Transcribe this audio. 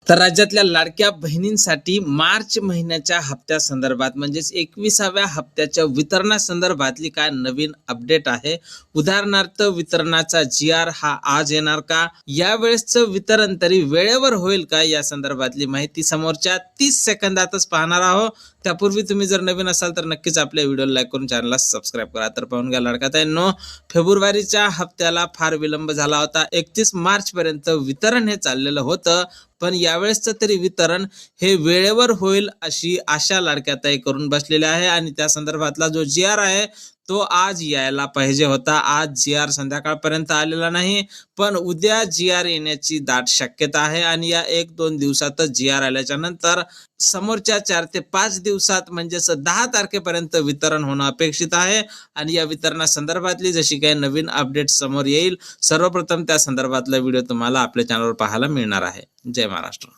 तर राज्यातल्या लाडक्या बहिणींसाठी मार्च महिन्याच्या हप्त्यासंदर्भात म्हणजेच 21व्या हप्त्याच्या वितरणासंदर्भातली काय नवीन अपडेट आहे. उदाहरणार्थ वितरणाचा GR हा आज येणार का, यावेळेसचं वितरण तरी वेळेवर होईल का, या संदर्भातली माहिती समोरच्या 30 सेकंदातच पाहणार आहोत. त्यापूर्वी तुम्ही जर नवीन असाल तर नक्कीच आपल्या व्हिडिओला लाईक करून चॅनलला सबस्क्राईब करा. तर पाहून घ्या लाडकाताईंनो, फेब्रुवारीच्या हप्त्याला फार विलंब झाला होता. 31 मार्च पर्यंत वितरण हे चाललेलं होतं, पण यावेळेसचं तरी वितरण हे वेळेवर होईल अशी आशा लाडक्याताई करून बसलेल्या आहे. आणि त्या संदर्भातला जो GR आहे तो आज यायला पाहिजे होता. आज GR संध्याकाळपर्यंत आलेला नाही, पण उद्या GR येण्याची दाट शक्यता आहे. आणि या 1-2 दिवसातच GR आल्याच्या नंतर समोरच्या 4 ते 5 दिवसात म्हणजेच 10 तारखेपर्यंत वितरण होणं अपेक्षित आहे. आणि या वितरणासंदर्भातली जशी काही नवीन अपडेट समोर येईल, सर्वप्रथम त्या संदर्भातला व्हिडिओ तुम्हाला आपल्या चॅनलवर पाहायला मिळणार आहे. जय महाराष्ट्र.